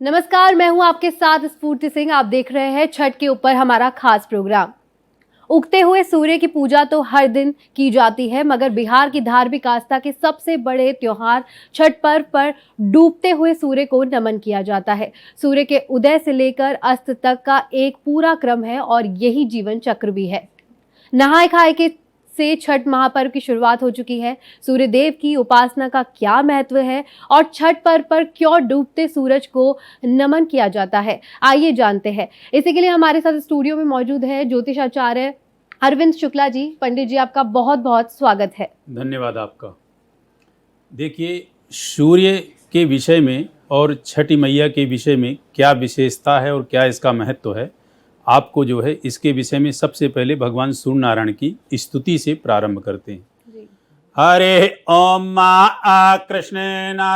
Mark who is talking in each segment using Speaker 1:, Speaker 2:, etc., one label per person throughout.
Speaker 1: नमस्कार, मैं हूं आपके साथ स्फूर्ति सिंह। आप देख रहे हैं छठ के ऊपर हमारा खास प्रोग्राम। उगते हुए सूर्य की पूजा तो हर दिन की जाती है, मगर बिहार की धार्मिक आस्था के सबसे बड़े त्योहार छठ पर्व पर डूबते हुए सूर्य को नमन किया जाता है। सूर्य के उदय से लेकर अस्त तक का एक पूरा क्रम है और यही जीवन चक्र भी है। नहाय खाए के से छठ महापर्व की शुरुआत हो चुकी है। सूर्य देव की उपासना का क्या महत्व है और छठ पर्व पर क्यों डूबते सूरज को नमन किया जाता है, आइए जानते हैं। इसी के लिए हमारे साथ स्टूडियो में मौजूद है ज्योतिष आचार्य अरविंद शुक्ला जी। पंडित जी, आपका बहुत बहुत स्वागत है।
Speaker 2: धन्यवाद आपका। देखिए, सूर्य के विषय में और छठी मैया के विषय में क्या विशेषता है और क्या इसका महत्व है, आपको जो है इसके विषय में सबसे पहले भगवान सूर्य नारायण की स्तुति से प्रारंभ करते हैं।
Speaker 1: जी।
Speaker 2: हरे ओम मा कृष्ण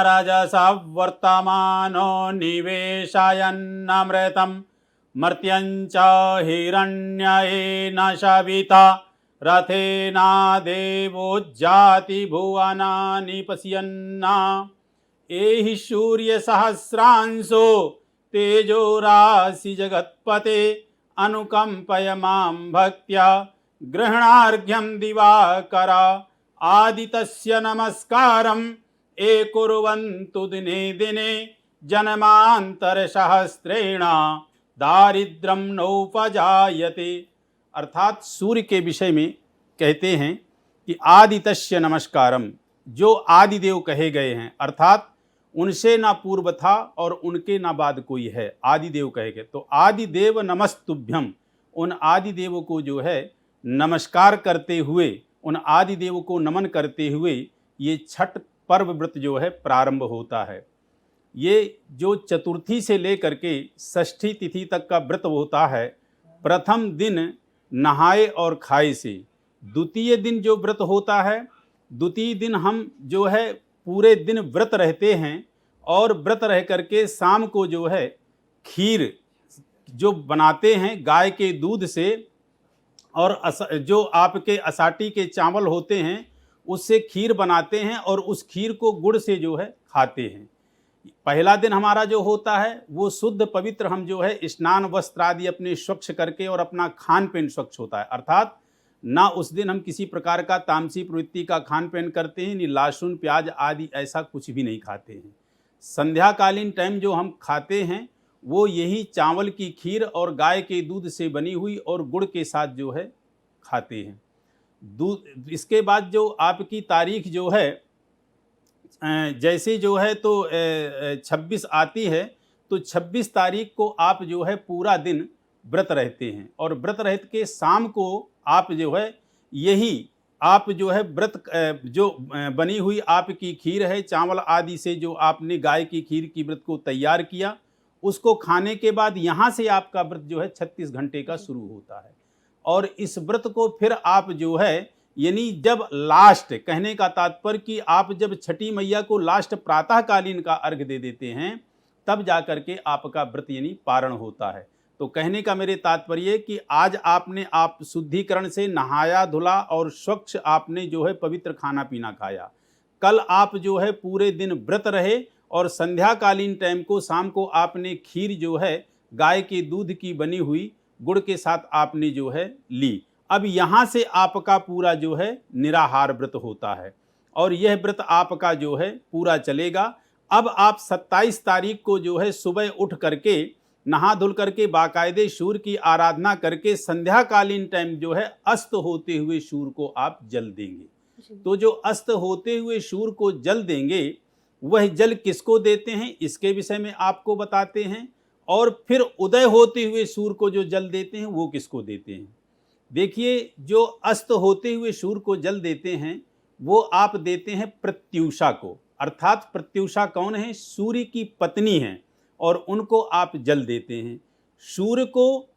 Speaker 2: राजसा वर्तमानो निवेशायन्नमृतम मर्त्यंच हिरण्येन शविता रथेना देवो जाति भुवनानि पश्यन्ना एहि सूर्य सहस्रांशो तेजो राशि जगत्पते अनुकंपय मां भक्त्या गृह्णार्घ्यं दिवाकर आदितस्य नमस्कारं ये कुर्वन्तु दिने दिने जन्मांतर सहस्रेण दारिद्र्यं नोपजायते। अर्थात सूर्य के विषय में कहते हैं कि आदितस्य नमस्कारम, जो आदिदेव कहे गए हैं, अर्थात उनसे ना पूर्व था और उनके ना बाद कोई है, आदिदेव कहे गए। तो आदिदेव नमस्तुभ्यम, उन आदिदेव को जो है नमस्कार करते हुए, उन आदिदेव को नमन करते हुए ये छठ पर्व व्रत जो है प्रारंभ होता है। ये जो चतुर्थी से लेकर के षष्ठी तिथि तक का व्रत होता है, प्रथम दिन नहाए और खाए से, द्वितीय दिन जो व्रत होता है, द्वितीय दिन हम जो है पूरे दिन व्रत रहते हैं और व्रत रह करके शाम को जो है खीर जो बनाते हैं गाय के दूध से, और जो आपके असाटी के चावल होते हैं उससे खीर बनाते हैं और उस खीर को गुड़ से जो है खाते हैं। पहला दिन हमारा जो होता है वो शुद्ध पवित्र, हम जो है स्नान वस्त्र आदि अपने स्वच्छ करके और अपना खान पीन स्वच्छ होता है, अर्थात ना उस दिन हम किसी प्रकार का तामसी प्रवृत्ति का खान पीन करते हैं, नहीं लहसुन प्याज आदि ऐसा कुछ भी नहीं खाते हैं। संध्याकालीन टाइम जो हम खाते हैं वो यही चावल की खीर और गाय के दूध से बनी हुई और गुड़ के साथ जो है खाते हैं। दूध इसके बाद जो आपकी तारीख जो है जैसे जो है तो 26 आती है, तो 26 तारीख को आप जो है पूरा दिन व्रत रहते हैं और व्रत रह के शाम को आप जो है यही आप जो है व्रत जो बनी हुई आपकी खीर है चावल आदि से, जो आपने गाय की खीर की व्रत को तैयार किया, उसको खाने के बाद यहाँ से आपका व्रत जो है 36 घंटे का शुरू होता है। और इस व्रत को फिर आप जो है यानी जब लास्ट, कहने का तात्पर्य कि आप जब छठी मैया को लास्ट प्रातःकालीन का अर्घ दे देते हैं, तब जाकर के आपका व्रत यानी पारण होता है। तो कहने का मेरे तात्पर्य कि आज आपने आप शुद्धिकरण से नहाया धुला और स्वच्छ आपने जो है पवित्र खाना पीना खाया। कल आप जो है पूरे दिन व्रत रहे और संध्याकालीन टाइम को शाम को आपने खीर जो है गाय के दूध की बनी हुई गुड़ के साथ आपने जो है ली। अब यहाँ से आपका पूरा जो है निराहार व्रत होता है और यह व्रत आपका जो है पूरा चलेगा। अब आप 27 तारीख को जो है सुबह उठ करके नहा धुल करके बाकायदे सूर्य की आराधना करके संध्याकालीन टाइम जो है अस्त होते हुए सूर्य को आप जल देंगे। तो जो अस्त होते हुए सूर्य को जल देंगे, वह जल किसको देते हैं इसके विषय में आपको बताते हैं, और फिर उदय होते हुए सूर्य को जो जल देते हैं वो किसको देते हैं। देखिए, जो अस्त होते हुए सूर्य को जल देते हैं वो आप देते हैं प्रत्यूषा को, अर्थात प्रत्यूषा कौन है, सूर्य की पत्नी है, और उनको आप जल देते हैं। सूर्य को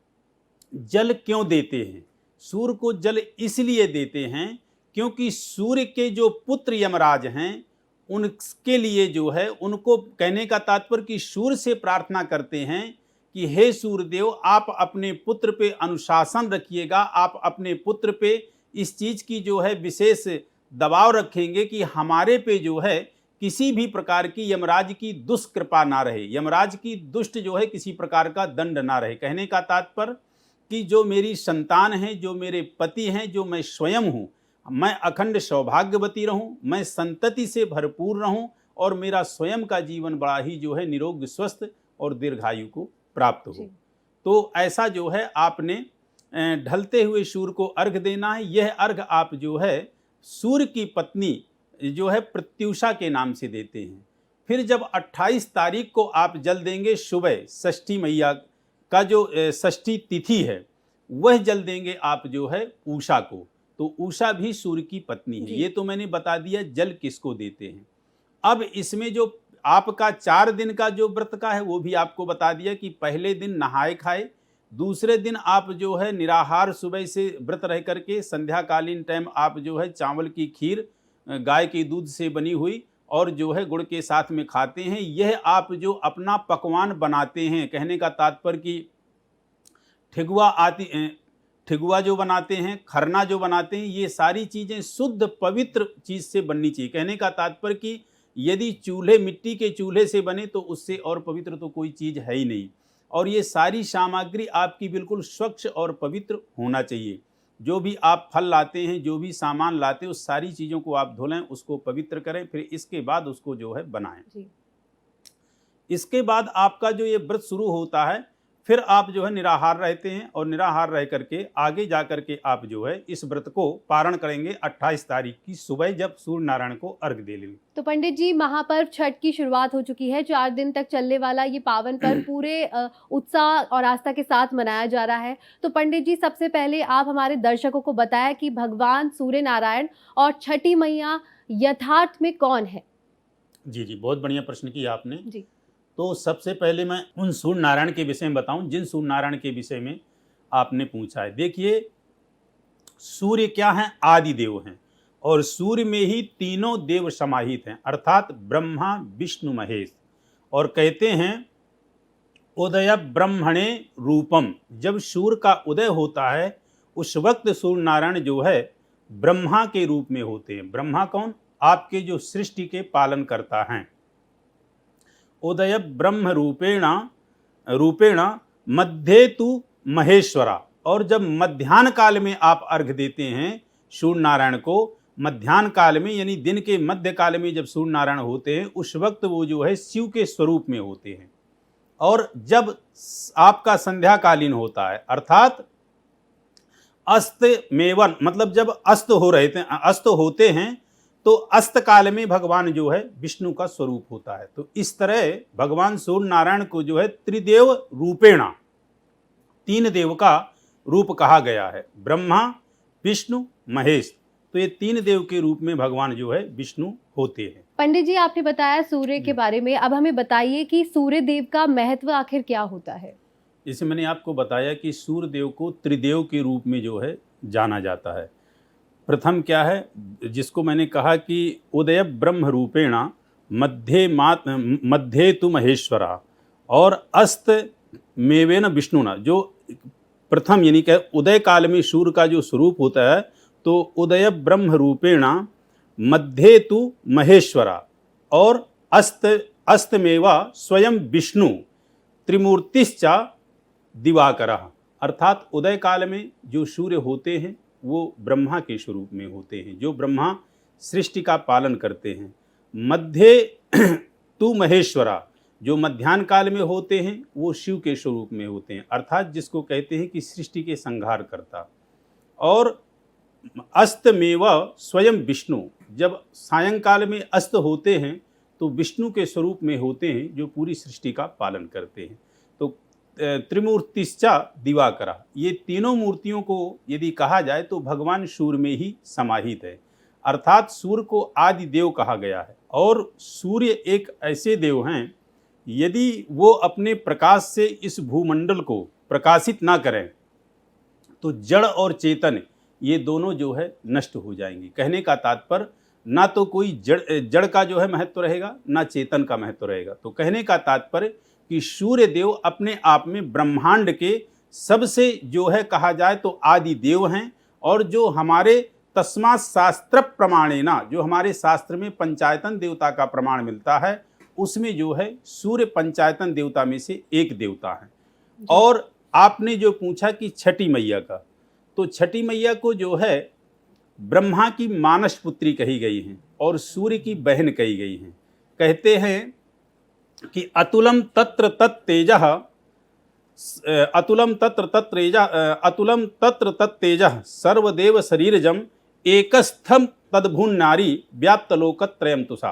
Speaker 2: जल क्यों देते हैं, सूर्य को जल इसलिए देते हैं क्योंकि सूर्य के जो पुत्र यमराज हैं उनके लिए जो है, उनको कहने का तात्पर्य कि सूर्य से प्रार्थना करते हैं कि हे सूर्यदेव, आप अपने पुत्र पे अनुशासन रखिएगा, आप अपने पुत्र पे इस चीज़ की जो है विशेष दबाव रखेंगे कि हमारे पे जो है किसी भी प्रकार की यमराज की दुष्कृपा ना रहे, यमराज की दुष्ट जो है किसी प्रकार का दंड ना रहे। कहने का तात्पर्य कि जो मेरी संतान है, जो मेरे पति हैं, जो मैं स्वयं हूँ, मैं अखंड सौभाग्यवती रहूँ, मैं संतति से भरपूर रहूँ और मेरा स्वयं का जीवन बड़ा ही जो है निरोग, स्वस्थ और दीर्घायु को प्राप्त हो। तो ऐसा जो है आपने ढलते हुए सूर्य को अर्घ देना है। यह अर्घ आप जो है सूर्य की पत्नी जो है प्रत्यूषा के नाम से देते हैं। फिर जब 28 तारीख को आप जल देंगे सुबह, षष्ठी मैया का जो षष्ठी तिथि है वह जल देंगे आप जो है उषा को। तो उषा भी सूर्य की पत्नी है। ये तो मैंने बता दिया जल किसको देते हैं। अब इसमें जो आपका 4 दिन का जो व्रत का है वो भी आपको बता दिया कि पहले दिन नहाए खाए, दूसरे दिन आप जो है निराहार सुबह से व्रत रह करके संध्याकालीन टाइम आप जो है चावल की खीर गाय के दूध से बनी हुई और जो है गुड़ के साथ में खाते हैं। यह आप जो अपना पकवान बनाते हैं, कहने का तात्पर्य कि ठिगुआ जो बनाते हैं, खरना जो बनाते हैं, ये सारी चीज़ें शुद्ध पवित्र चीज़ से बननी चाहिए। कहने का तात्पर्य कि यदि चूल्हे मिट्टी के चूल्हे से बने तो उससे और पवित्र तो कोई चीज़ है ही नहीं। और ये सारी सामग्री आपकी बिल्कुल स्वच्छ और पवित्र होना चाहिए। जो भी आप फल लाते हैं, जो भी सामान लाते हैं, उस सारी चीज़ों को आप धो लें, उसको पवित्र करें, फिर इसके बाद उसको जो है बनाएं। इसके बाद आपका जो ये व्रत शुरू होता है, फिर आप जो है निराहार रहते हैं और निराहार रह करके आगे जा करके आप जो है इस व्रत को पारण करेंगे 28 तारीख की सुबह जब सूर्य नारायण को अर्घ दे लेंगे।
Speaker 1: तो पंडित जी, महापर्व छठ की शुरुआत हो चुकी है। 4 दिन तक चलने वाला ये पावन पर्व पूरे उत्साह और आस्था के साथ मनाया जा रहा है। तो पंडित जी, सबसे पहले आप हमारे दर्शकों को बताएं कि भगवान सूर्य नारायण और छठी मैया यथार्थ में कौन है।
Speaker 2: जी, बहुत बढ़िया प्रश्न किया आपने
Speaker 1: जी।
Speaker 2: तो सबसे पहले मैं उन सूर्य नारायण के विषय में बताऊं जिन सूर्य नारायण के विषय में आपने पूछा है। देखिए, सूर्य क्या है? आदि देव हैं और सूर्य में ही तीनों देव समाहित हैं, अर्थात ब्रह्मा, विष्णु, महेश। और कहते हैं उदय ब्रह्मणे रूपम, जब सूर्य का उदय होता है उस वक्त सूर्य नारायण जो है ब्रह्मा के रूप में होते हैं। ब्रह्मा कौन? आपके जो सृष्टि के पालन करता हैं। उदय ब्रह्म रूपेण मध्ये तु महेश्वरा, और जब मध्याह्न काल में आप अर्घ देते हैं सूर्य नारायण को, मध्याह्न काल में यानी दिन के मध्य काल में जब सूर्य नारायण होते हैं उस वक्त वो जो है शिव के स्वरूप में होते हैं। और जब आपका संध्याकालीन होता है अर्थात अस्त मेवन, मतलब जब अस्त होते हैं तो अस्त काल में भगवान जो है विष्णु का स्वरूप होता है। तो इस तरह भगवान सूर्य नारायण को जो है त्रिदेव रूपेणा, 3 देव का रूप कहा गया है, ब्रह्मा, विष्णु, महेश। तो ये 3 देव के रूप में भगवान जो है विष्णु होते हैं।
Speaker 1: पंडित जी, आपने बताया सूर्य के बारे में, अब हमें बताइए कि सूर्य देव का महत्व आखिर क्या होता है।
Speaker 2: जैसे मैंने आपको बताया कि सूर्य देव को त्रिदेव के रूप में जो है जाना जाता है। प्रथम क्या है, जिसको मैंने कहा कि उदय ब्रह्म रूपेणा मध्ये तु महेश्वरा और अस्त मेवेन विष्णुना, जो प्रथम यानी कि उदय काल में सूर्य का जो स्वरूप होता है तो उदय ब्रह्म रूपेणा मध्ये तु महेश्वरा और अस्तमेवा स्वयं विष्णु त्रिमूर्तिश्चा दिवाकरः, अर्थात उदय काल में जो सूर्य होते हैं वो ब्रह्मा के स्वरूप में होते हैं, जो ब्रह्मा सृष्टि का पालन करते हैं। मध्य तु महेश्वरा, जो मध्याह्न काल में होते हैं वो शिव के स्वरूप में होते हैं, अर्थात जिसको कहते हैं कि सृष्टि के संहार करता। और अस्तमेव स्वयं विष्णु, जब सायंकाल में अस्त होते हैं तो विष्णु के स्वरूप में होते हैं जो पूरी सृष्टि का पालन करते हैं। तो त्रिमूर्तिश्चा दिवाकरा, ये तीनों मूर्तियों को यदि कहा जाए तो भगवान सूर्य में ही समाहित है, अर्थात सूर्य को आदि देव कहा गया है। और सूर्य एक ऐसे देव हैं, यदि वो अपने प्रकाश से इस भूमंडल को प्रकाशित ना करें तो जड़ और चेतन ये दोनों जो है नष्ट हो जाएंगे। कहने का तात्पर्य ना तो कोई जड़ का जो है महत्व रहेगा, ना चेतन का महत्व रहेगा। तो कहने का तात्पर्य कि सूर्य देव अपने आप में ब्रह्मांड के सबसे जो है कहा जाए तो आदि देव हैं, और जो हमारे तस्मात् शास्त्र प्रमाणेना, जो हमारे शास्त्र में पंचायतन देवता का प्रमाण मिलता है उसमें जो है सूर्य पंचायतन देवता में से एक देवता है। और आपने जो पूछा कि छठी मैया का, तो छठी मैया को जो है ब्रह्मा की मानस पुत्री कही गई है और सूर्य की बहन कही गई है। कहते हैं कि अतुलम तत्र तत्तेजः, अतुलम तत्र तत्तेजः, अतुलम तत्र तत्तेजः सर्वदेव शरीरजम एकस्थम तद्भुन नारी व्याप्तलोकत्रयम तुषा।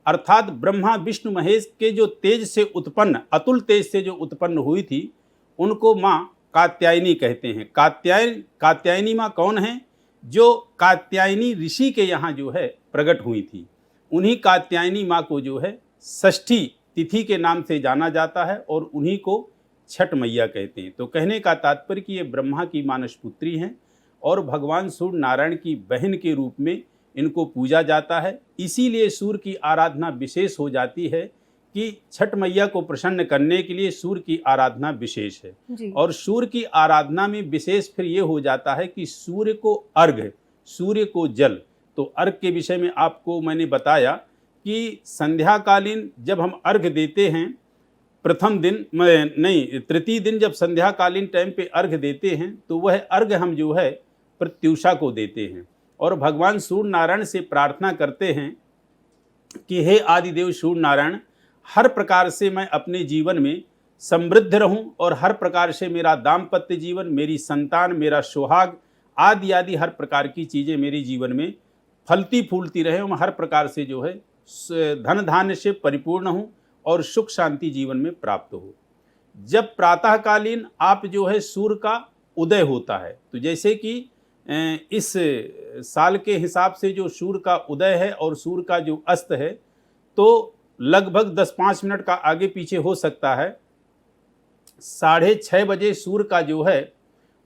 Speaker 2: अर्थात ब्रह्मा विष्णु महेश के जो तेज से उत्पन्न, अतुल तेज से जो उत्पन्न हुई थी, उनको माँ कात्यायनी कहते हैं। कात्यायनी माँ कौन है? जो कात्यायनी ऋषि के यहाँ जो है प्रकट हुई थी। उन्हीं कात्यायनी माँ को जो है षष्ठी तिथि के नाम से जाना जाता है और उन्हीं को छठ मैया कहते हैं। तो कहने का तात्पर्य कि ये ब्रह्मा की मानस पुत्री हैं और भगवान सूर्य नारायण की बहन के रूप में इनको पूजा जाता है। इसीलिए सूर्य की आराधना विशेष हो जाती है कि छठ मैया को प्रसन्न करने के लिए सूर्य की आराधना विशेष है
Speaker 1: जी।
Speaker 2: और सूर्य की आराधना में विशेष फिर ये हो जाता है कि सूर्य को अर्घ्य, सूर्य को जल। तो अर्घ के विषय में आपको मैंने बताया कि संध्याकालीन जब हम अर्घ देते हैं, प्रथम दिन नहीं तृतीय दिन जब संध्याकालीन टाइम पे अर्घ देते हैं तो वह अर्घ हम जो है प्रत्युषा को देते हैं और भगवान सूर्य नारायण से प्रार्थना करते हैं कि हे आदिदेव सूर्य नारायण, हर प्रकार से मैं अपने जीवन में समृद्ध रहूं और हर प्रकार से मेरा दाम्पत्य जीवन, मेरी संतान, मेरा सुहाग आदि आदि हर प्रकार की चीज़ें मेरे जीवन में फलती फूलती रहे और मैं हर प्रकार से जो है धन धान्य से परिपूर्ण हूं और सुख शांति जीवन में प्राप्त हो। जब प्रातःकालीन आप जो है सूर्य का उदय होता है, तो जैसे कि इस साल के हिसाब से जो सूर्य का उदय है और सूर्य का जो अस्त है तो लगभग 10-5 मिनट का आगे पीछे हो सकता है। 6:30 बजे सूर्य का जो है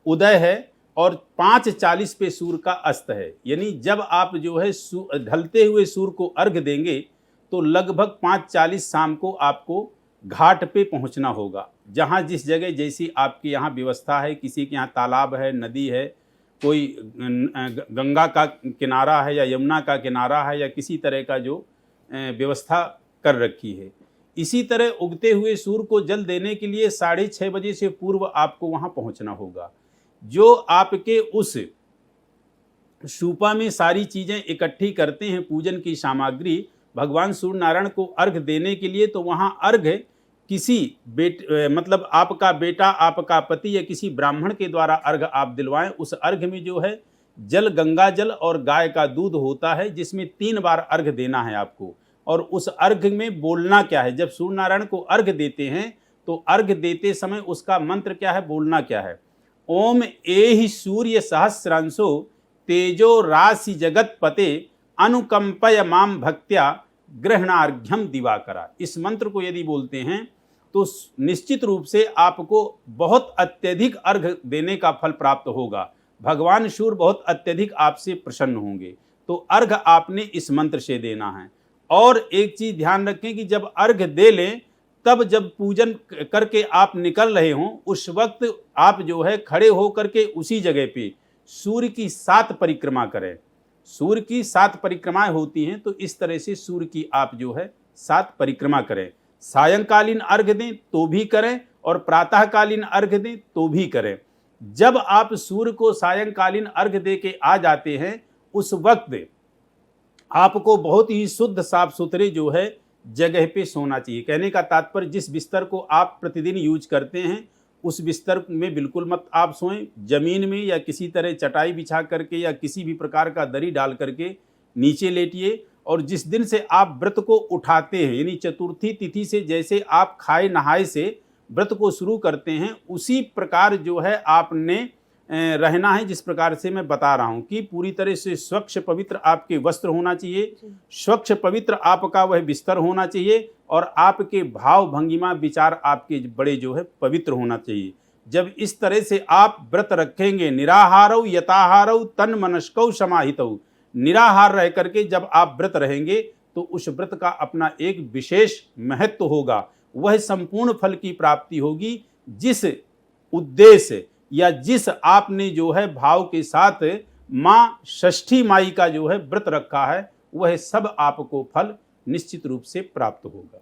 Speaker 2: उदय है और 5:40 पे सूर्य का अस्त है। यानी जब आप जो है ढलते हुए सूर्य को अर्घ देंगे तो लगभग 5:40 शाम को आपको घाट पे पहुंचना होगा। जहां जिस जगह जैसी आपके यहाँ व्यवस्था है, किसी के यहाँ तालाब है, नदी है, कोई गंगा का किनारा है या यमुना का किनारा है या किसी तरह का जो व्यवस्था कर रखी है। इसी तरह उगते हुए सूर्य को जल देने के लिए 6:30 बजे से पूर्व आपको वहां पहुंचना होगा। जो आपके उस सूपा में सारी चीजें इकट्ठी करते हैं, पूजन की सामग्री, भगवान सूर्य नारायण को अर्घ देने के लिए, तो वहां अर्घ किसी मतलब आपका बेटा, आपका पति या किसी ब्राह्मण के द्वारा अर्घ आप दिलवाएं। उस अर्घ में जो है जल, गंगा जल और गाय का दूध होता है, जिसमें 3 बार अर्घ देना है आपको। और उस अर्घ में बोलना क्या है? जब सूर्य नारायण को अर्घ देते हैं तो अर्घ देते समय उसका मंत्र क्या है, बोलना क्या है? ओम एहि सूर्य सहस्रांशो तेजो राशि जगत पते अनुकंपय माम भक्त्या ग्रहणार्घ्यम दिवाकरा। इस मंत्र को यदि बोलते हैं तो निश्चित रूप से आपको बहुत अत्यधिक अर्घ देने का फल प्राप्त होगा। भगवान सूर्य बहुत अत्यधिक आपसे प्रसन्न होंगे। तो अर्घ आपने इस मंत्र से देना है। और एक चीज ध्यान रखें कि जब अर्घ दे लें तब जब पूजन करके आप निकल रहे हों उस वक्त आप जो है खड़े होकर के उसी जगह पे सूर्य की 7 परिक्रमा करें। सूर्य की 7 परिक्रमाएं होती हैं, तो इस तरह से सूर्य की आप जो है 7 परिक्रमा करें। सायंकालीन अर्घ दें तो भी करें और प्रातःकालीन अर्घ दें तो भी करें। जब आप सूर्य को सायंकालीन अर्घ दे के आ जाते हैं उस वक्त आपको बहुत ही शुद्ध साफ सुथरे जो है जगह पे सोना चाहिए। कहने का तात्पर्य जिस बिस्तर को आप प्रतिदिन यूज करते हैं उस बिस्तर में बिल्कुल मत आप सोएं। जमीन में या किसी तरह चटाई बिछा करके या किसी भी प्रकार का दरी डाल करके नीचे लेटिए। और जिस दिन से आप व्रत को उठाते हैं, यानी चतुर्थी तिथि से जैसे आप खाए नहाए से व्रत को शुरू करते हैं, उसी प्रकार जो है आपने रहना है। जिस प्रकार से मैं बता रहा हूं कि पूरी तरह से स्वच्छ पवित्र आपके वस्त्र होना चाहिए, स्वच्छ पवित्र आपका वह बिस्तर होना चाहिए और आपके भाव भंगिमा विचार आपके बड़े जो है पवित्र होना चाहिए। जब इस तरह से आप व्रत रखेंगे, निराहारौ यताहारौ तन मनस्कौ समाहितौ, निराहार रह करके जब आप व्रत रहेंगे तो उस व्रत का अपना एक विशेष महत्व होगा। वह संपूर्ण फल की प्राप्ति होगी जिस उद्देश्य या जिस आपने जो है भाव के साथ माँ षष्ठी माई का जो है व्रत रखा है, वह सब आपको फल निश्चित रूप से प्राप्त होगा।